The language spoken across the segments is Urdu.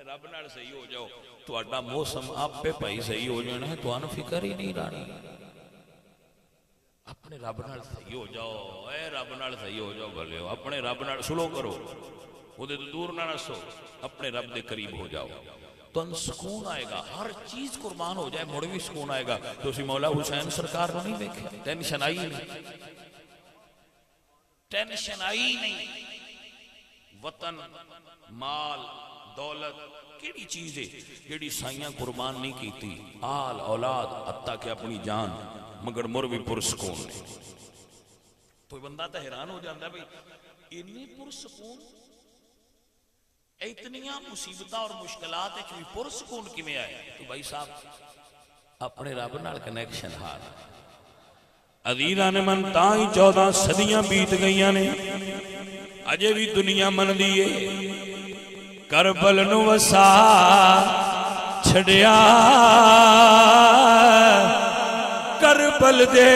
رب نال صحیح ہو جاؤ تہاڈا موسم آپ پہ پائی صحیح ہو جانا ہے تہانوں فکر ہی نہیں رہنی اپنے رب نال صحیح ہو جاؤ اے رب نال صحیح ہو جاؤ بھلے ہو اپنے رب نال سلو کرو وہ دے دور نہ نسو اپنے رب دے قریب ہو جاؤ تو سکون آئے گا ہر چیز قربان ہو جائے مڑ بھی سکون آئے گا تو اسی مولا حسین سرکار کو نہیں دیکھے ٹینشن آئی نہیں ٹینشن آئی نہیں وطن مال دولت کیڑی چیز ہے کیڑی سائیاں قربان نہیں کیتی آل اولاد حتیٰ کہ اپنی جان مگر مر بھی پرسکون نے تو بندہ تو حیران ہو جاتا ہے بھئی اتنی پرسکون اتنیاں مصیبتاں اور مشکلات ہے کہ پرسکون کی میں آئے تو بھائی صاحب اپنے رب نال کنیکشن ہار عزیزاں نے من تاں 14 صدیاں بیت گئیاں نے اجے بھی دنیا من دیئے کربل نو وسا چھڑیا کربل دے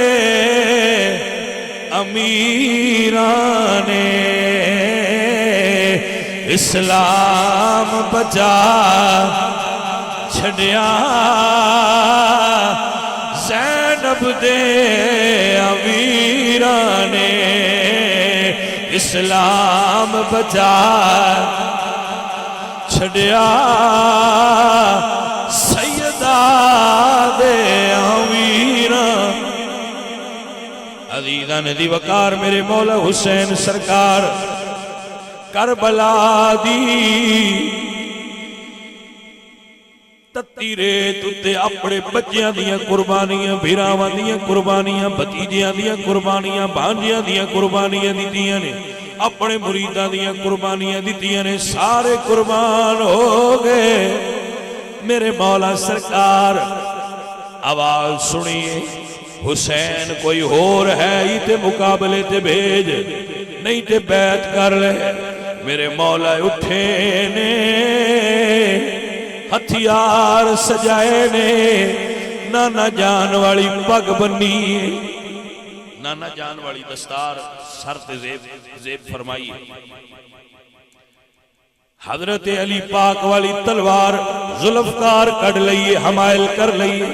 امیران نے اسلام بچا چھڑیا زینب دے امیران نے اسلام بچا چھڑیا سیدہ دے امیران عزیزان دی وقار میرے مولا حسین سرکار کربلا دی تتی ریت تے اپنے بچیاں دیاں قربانیاں بھیراواں دیاں قربانیاں بھتیجیاں دیاں قربانیاں بھانجیاں دیاں قربانیاں دیتیاں نے اپنے مریداں دیاں قربانیاں دیتیاں نے سارے قربان ہو گئے میرے مولا سرکار آواز سنیے حسین کوئی اور ہے ہی تے مقابلے تے بھیج نہیں تے بیعت کر لے میرے مولا اٹھے نے ہتھیار سجائے نے نانا جان والی پگ بنی نانا جان والی دستار سر تے زیب فرمائی حضرت علی پاک والی تلوار ذوالفقار کڑ لئیے حمائل کر لئیے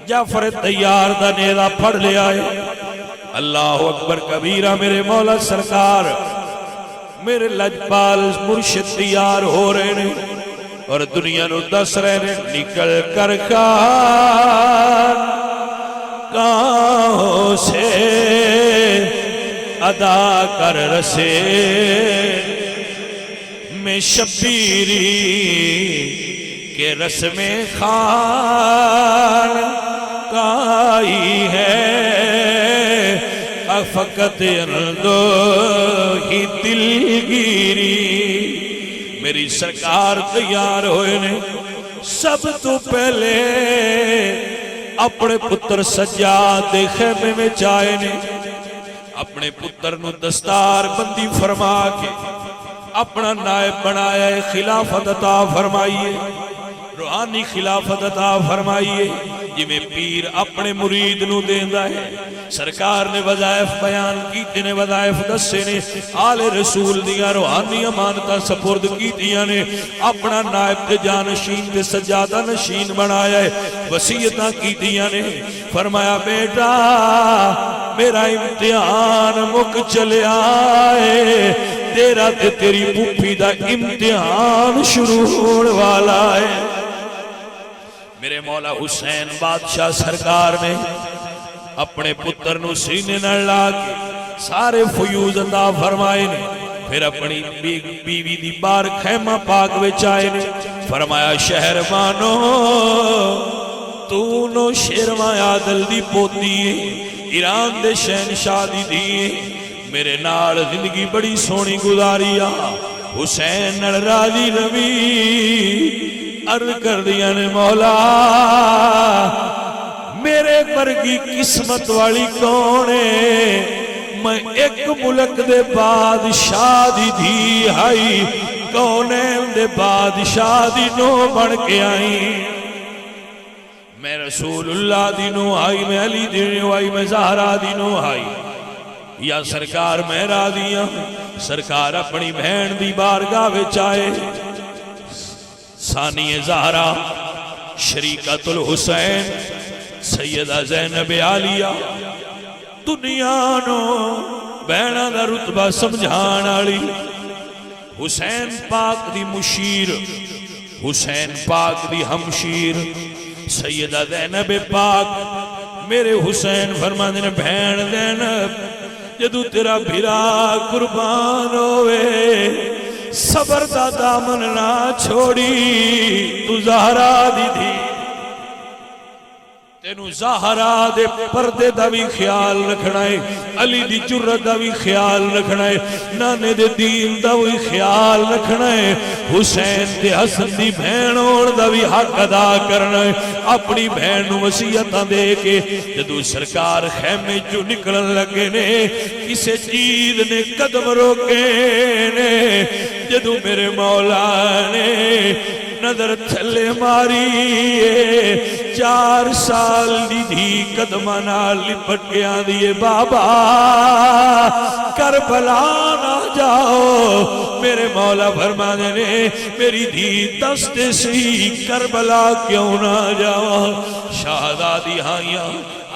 جعفر تیار دا نیزہ پڑھ لے آئے اللہ اکبر کبیرہ میرے مولا سرکار میرے لجپال مرشد تیار ہو رہے نے اور دنیا نو دس رہے نے نکل کر کہاں سے ادا کر رسے میں شبیری کے رسم خان کائی ہے فقط اندو ہی دلگیری میری سرکار تیار ہوئے نے سب تو پہلے اپنے پتر سجاد دے خیمے میں چائے نے اپنے پتر نو دستار بندی فرما کے اپنا نائب بنایا ہے خلافت عطا فرمائیے روحانی خلافت عطا فرمائیے جی میں پیر اپنے مرید نو دیندہ ہے سرکار نے وظائف بیان کیتے نے وظائف دسے نے آل رسول دیا روحانی امانتہ سپرد کیتیاں نے اپنا نائب تے جانشین تے سجادہ نشین بنایا ہے وصیتاں کیتیاں نے فرمایا بیٹا میرا امتحان مک چلے آئے تیرا تے تیری پھوپھی دا امتحان شروع ہونے والا ہے میرے مولا حسین بادشاہ سرکار نے اپنے پتر نو سینے نہ لا کے سارے فیوز عطا فرمائے نے پھر اپنی بیوی دی بار خیمہ پاک وچ آئے نے فرمایا شہر بانو تو نو شیرواں عادل دی پوتی ایران دے شہنشاہ دی دیئے میرے نال زندگی بڑی سونی گزاریا حسین نال راضی روی عرض کر دیا نے مولا میرے مرگی قسمت والی کونے میں ایک ملک دے بادشاہ دی دھی آئی کونے دے بادشاہ دی نو بڑھ کے آئی میں رسول اللہ دی نو آئی میں علی دی نو آئی میں زہرہ دی نو آئی یا سرکار میں راضیاں سرکار اپنی بہن دی بارگاہ وچ آئے ثانی زہرا شریکت الحسین سیدہ زینب عالیہ دنیا نو بہنا دا رتبہ سمجھان والی حسین پاک دی مشیر حسین پاک دی ہمشیر سیدہ زینب پاک میرے حسین فرماندے نے بہن زینب جدو تیرا بھرا قربان ہوئے صبر دا دامن نہ چھوڑی تو زہرا دی تھی تینو زہرا دے پردے دا بھی خیال رکھنا ہے علی دی جرت دا بھی خیال رکھنا ہے نانے دے دین دا بھی خیال رکھنا ہے حسین دے حسن دی بہن ہون دا بھی حق ادا کرنا ہے اپنی بہن نو وصیتاں دے کے جدو سرکار خیمے جو نکلن لگے نے کسے چیز نے قدم روکے نے جدو میرے مولا نے نظر تھلے ماری 4 سال دی تھی قدمانا لپٹ گیا دیئے بابا کربلا نہ جاؤ میرے مولا فرمانے نے میری دھی دست سی کربلا کیوں نہ جاؤ شہزادی آئیاں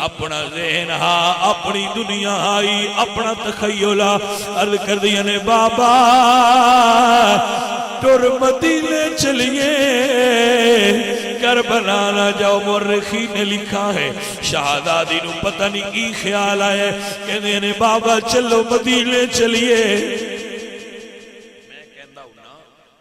اپنا ذہن ہا اپنی دنیا آئی اپنا تخیلہ عرض کر دیا نے بابا ٹر مدینے چلیے کربلا نہ جاؤ مورخی نے لکھا ہے شہزادی نو پتہ نہیں کی خیال آئے کہنے نے بابا چلو مدینے چلیے میں کہندہ ہوں نا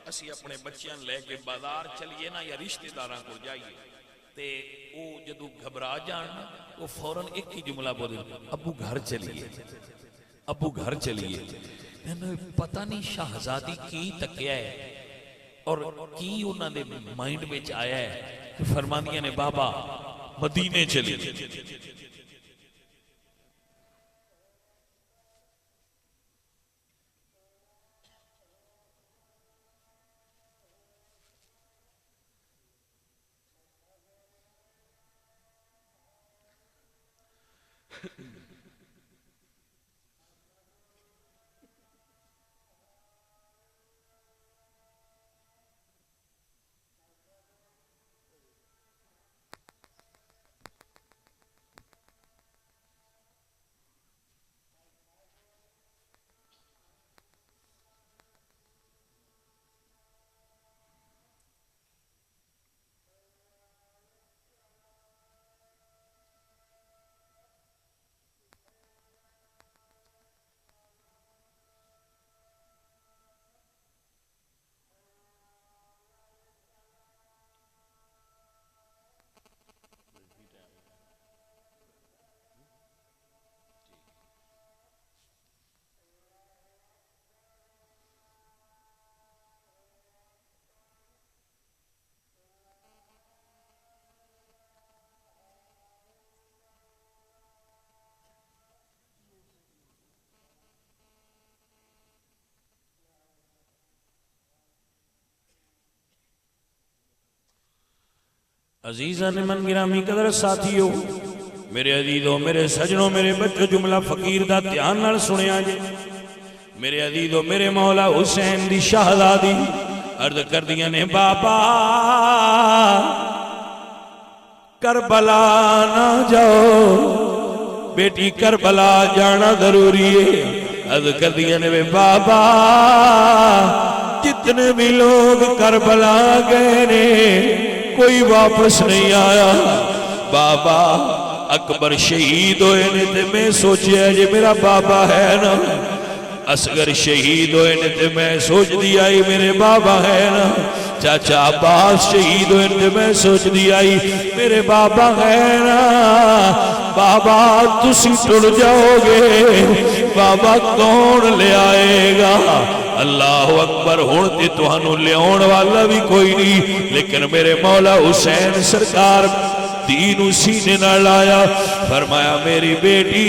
اسی اپنے بچیاں لے کے بازار چلیے نا یا رشتہ داراں کو جائیے تے او جدو گھبرا جانا وہ فوراں ایک ہی جملہ بولے ابو گھر چلیے ابو گھر چلیے پتہ نہیں شہزادی کی تکیا ہے اور کی انہوں نے مائنڈ میں آیا ہے کہ فرمانیاں نے بابا مدینے چلیے عزیزان من گرامی قدر ساتھیو میرے عزیزوں میرے سجنوں میرے بچوں جملہ فقیر دا دھیان نال سنے آجے میرے عزیزوں میرے مولا حسین دی شہزادی عرض کر دیا نے بابا کربلا نہ جاؤ بیٹی کربلا جانا ضروری ہے عرض کر دیا نے بابا جتنے بھی لوگ کربلا گئے نے کوئی واپس نہیں آیا بابا اکبر شہید ہوئے نے تے میں سوچیا جے میرا بابا ہے نا اصغر شہید ہوئے نے تے میں سوچ دیا میرے بابا ہے نا چاچا عباس شہید ہوئے نے تے میں سوچ دیا میرے بابا ہے نا بابا تسی ٹر جاؤ گے بابا کون لے آئے گا اللہ اکبر ہوتے تو ہنو لیون والا بھی کوئی نہیں لیکن میرے مولا حسین سرکار دین سینے نہ لایا فرمایا میری بیٹی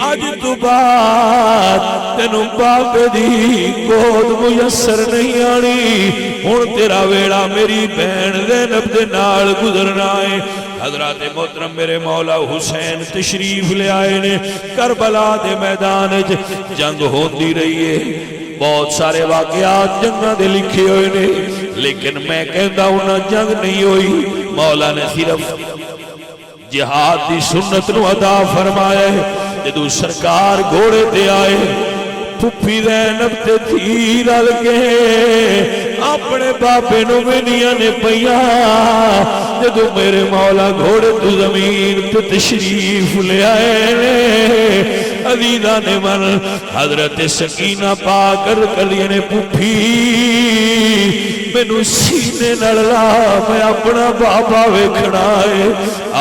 آج تو بعد تینو باپ دی گود میسر نہیں آنی ہن تیرا ویڑا میری بہن زینب دے نال گزرنا ہے حضرات محترم میرے مولا حسین تشریف لے آئے نے کربلا دے میدان جنگ ہوندی رہی ہے بہت سارے واقعات جنگاں دے لکھے ہوئے نے لیکن میں کہتا ہوں جنگ نہیں ہوئی، مولا نے صرف جہاد دی سنت نو ادا فرمایا ہے۔ جدو سرکار گھوڑے تے آئے، پھپھی زینب تے دھی رل کے اپنے بابے نو ونیاں نے پیا۔ جدو میرے مولا گھوڑے تو زمین تے تشریف لے آئے نے، عزیزاں نے من حضرت سکینہ پا کر لیے نے پھپھی مینوں سینے نال لا، میں اپنا بابا ویکھنا ہے۔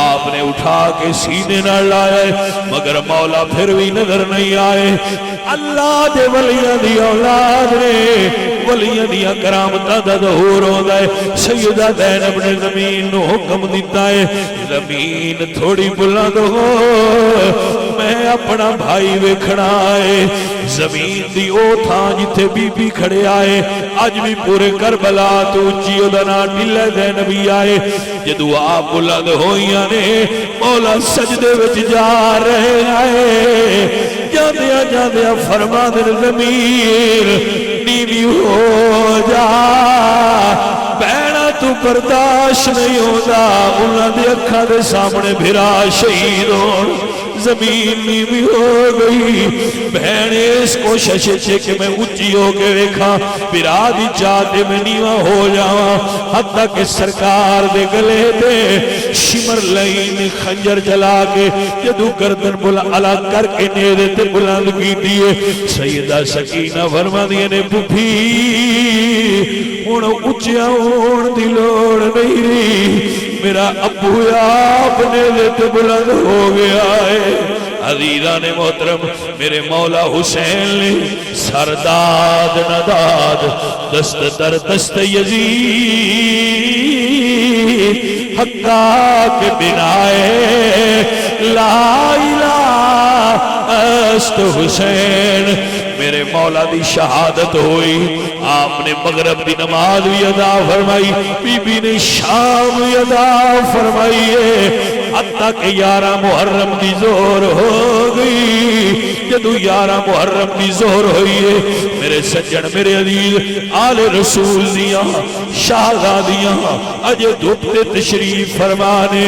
آپ نے اٹھا کے سینے نال لایا ہے، مگر مولا پھر بھی نظر نہیں آئے۔ اللہ دے ولیاں دی اولاد نے، ولیاں دی کرامتاں دا ظہور ہوندا ہے۔ سیدہ زینب نے زمین نو حکم دیتا ہے، زمین تھوڑی بلند ہو، میں اپنا بھائی ویکھنا ہے۔ زمین دی او تھاں جتھے بی بی کھڑے آئے، اج بھی پورے کربلا تو اونچی او دا نام ٹلہ زینبی آئے۔ جدو آپ بلند ہوئیاں نے، مولا سجدے وچ جا رہے آئے، جاندیا جاندیا فرما دے زمین نیوی ہو جا، بہنا تو برداشت نہیں ہوتا، انہاں دے اکھاں دے سامنے بھرا شہید ہون۔ زمین نیوی ہو گئی، بہن اس کوشش چھے کہ میں اونچی ہو کے ویکھا، بھرا دی چاہتے میں نیوا ہو جاواں، حتیٰ کہ سرکار دے گلے دے شمر لائن خنجر جلا کے جدو گردن الگ کر کے نیرے تے بلند کی دیئے۔ سیدہ سکینہ فرما دیئے نے پھپھی ہن اونچیا ہون دی لوڑ نہیں رہی، میرا ابو آپ نیرے تے بلند ہو گیا ہے۔ عزیزان محترم، میرے مولا حسین نے سرداد نداد دست در دست یزید حقا کے بنائے لا الہ است حسین۔ میرے مولا دی شہادت ہوئی، آپ نے مغرب دی نماز بھی ادا فرمائی، بی بی نے شام بھی ادا فرمائی ہے، حتیٰ کہ 11 محرم دی زور ہو گئی۔ جدو 11 محرم دی زور ہوئی ہے، میرے سجن میرے عزیز آل رسول دیاں شہزادیاں اجے دھوپتے تشریف فرمانے،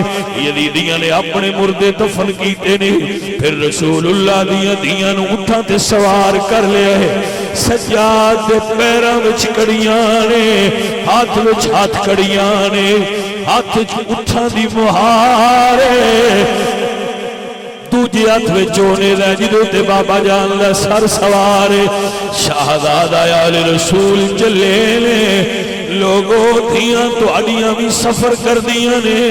یزیدیاں نے اپنے مردے دفن کیتے نے، پھر رسول اللہ دیاں دیاں نو اٹھا تے سوار کر لیا ہے۔ سجاد دے پیراں وچ کڑیاں نے، ہاتھ وچ ہاتھ کڑیاں نے، ہاتھ اٹھا دی مہارے، دوجی ہاتھ میں چونے دے جدو تے بابا جان دا سر سوارے۔ شہزادہ آل رسول چلے لے، لوگوں تھیاں تو اڈیاں بھی سفر کر دیاں نے،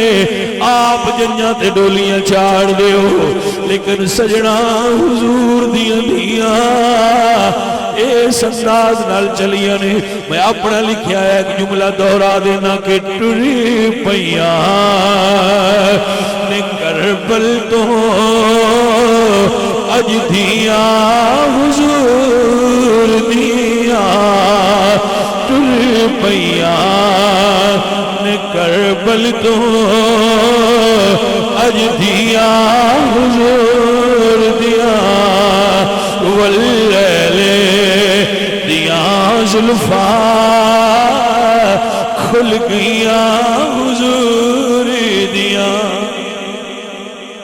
آپ جنیاں تے ڈولیاں چاڑ دے ہو، لیکن سجنا حضور دیاں دیاں اس انداز نال چلیاں نے۔ میں اپنا لکھیا ہے ایک جملہ دہرا دینا کہ ٹری پیاں نے کربل تو اج دیاں حضور دیاں، ٹری پیاں نے کربل تو اج دیاں حضور دیاں، واللیل دیاں زلفاں کھل گیاں حضور